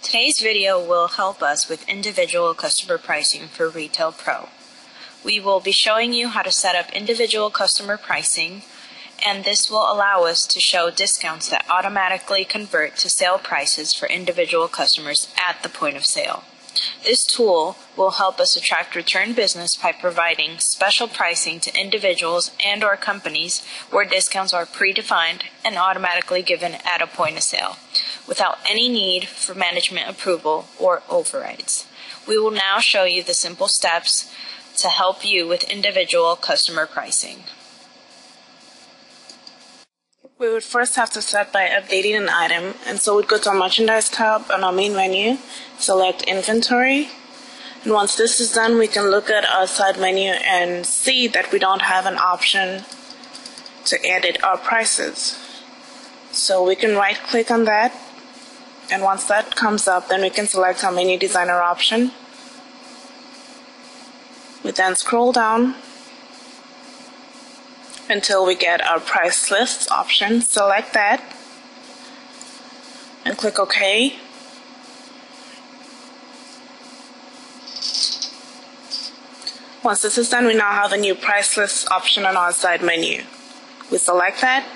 Today's video will help us with individual customer pricing for Retail Pro. We will be showing you how to set up individual customer pricing, and this will allow us to show discounts that automatically convert to sale prices for individual customers at the point of sale. This tool will help us attract return business by providing special pricing to individuals and/or companies where discounts are predefined and automatically given at a point of sale, without any need for management approval or overrides. We will now show you the simple steps to help you with individual customer pricing. We would first have to start by updating an item, and so we'd go to our Merchandise tab on our main menu, select Inventory, and once this is done, we can look at our side menu and see that we don't have an option to edit our prices. So we can right-click on that, and once that comes up, then we can select our Menu Designer option. We then scroll down until we get our price lists option. Select that and click OK. Once this is done, we now have a new price list option on our side menu. We select that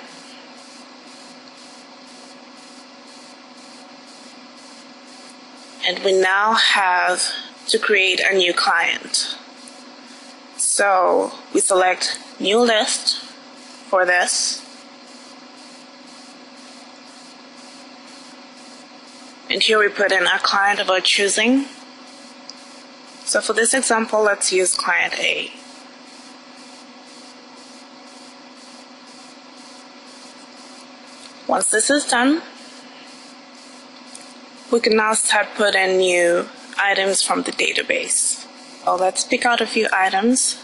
and we now have to create a new client. So we select New List for this, and here we put in a client of our choosing. So for this example, let's use client A. Once this is done, we can now start putting new items from the database. So let's pick out a few items.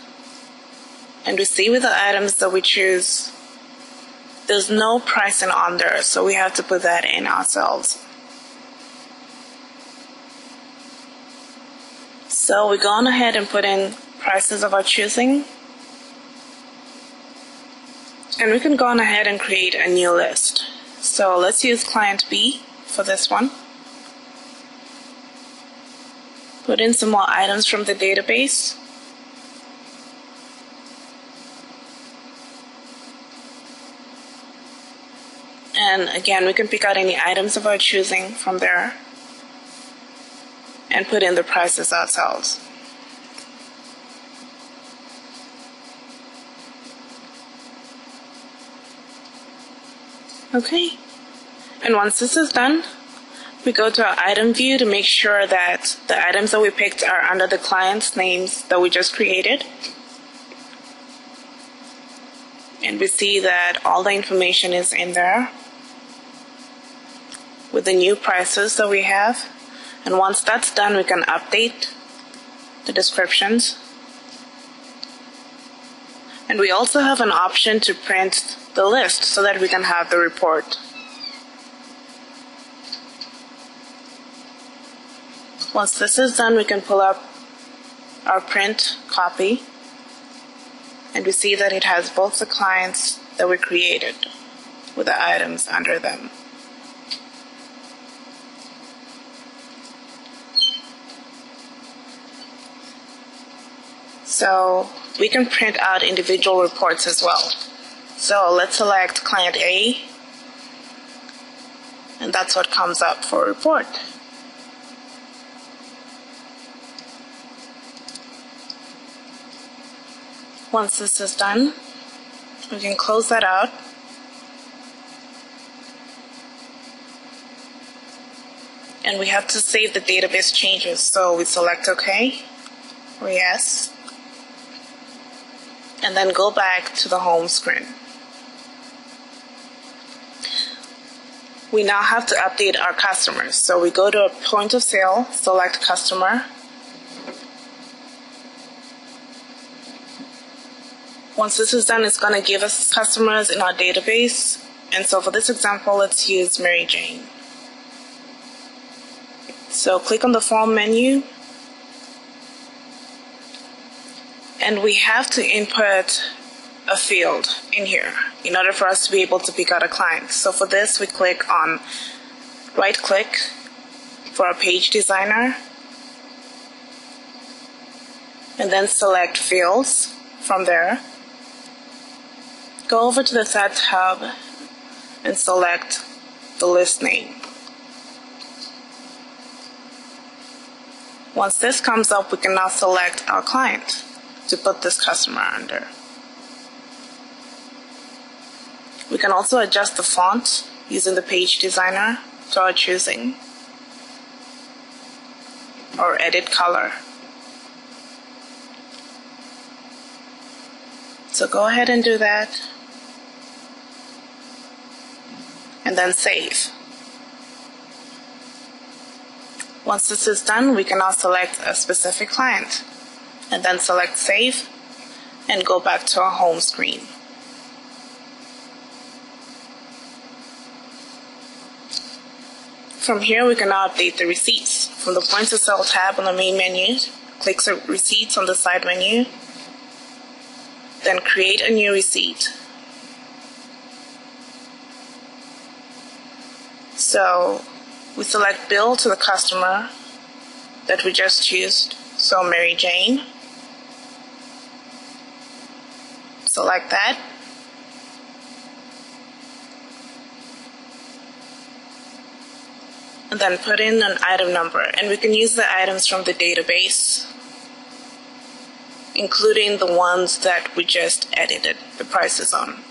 And we see with the items that we choose, there's no pricing on there, so we have to put that in ourselves. So we go on ahead and put in prices of our choosing. And we can go on ahead and create a new list. So let's use client B for this one. Put in some more items from the database. And again, we can pick out any items of our choosing from there and put in the prices ourselves. Okay. And once this is done, we go to our item view to make sure that the items that we picked are under the client's names that we just created. And we see that all the information is in there with the new prices that we have. And once that's done, we can update the descriptions. And we also have an option to print the list so that we can have the report. Once this is done, we can pull up our print copy, and we see that it has both the clients that we created with the items under them. So we can print out individual reports as well. So let's select client A, and that's what comes up for report. Once this is done, we can close that out. And we have to save the database changes, so we select OK or yes, and then go back to the home screen. We now have to update our customers. So we go to a point of sale, select customer. Once this is done, it's going to give us customers in our database. And so for this example, let's use Mary Jane. So click on the form menu. And we have to input a field in here in order for us to be able to pick out a client. So for this, we click on right click for our page designer, and then select Fields from there. Go over to the Set tab and select the list name. Once this comes up, we can now select our client to put this customer under. We can also adjust the font using the page designer to our choosing, or edit color. So go ahead and do that, and then save. Once this is done, we can now select a specific client, and then select Save, and go back to our home screen. From here, we can now update the receipts. From the Point to Sell tab on the main menu, click Receipts on the side menu, then create a new receipt. So we select Bill to the customer that we just chose, so Mary Jane. Select that. And then put in an item number, and we can use the items from the database, including the ones that we just edited the prices on.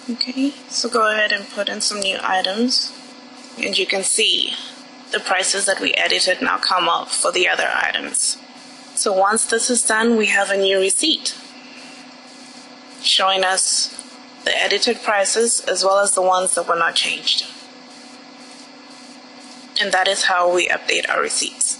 Okay, so go ahead and put in some new items, and you can see the prices that we edited now come up for the other items. So once this is done, we have a new receipt showing us the edited prices as well as the ones that were not changed. And that is how we update our receipts.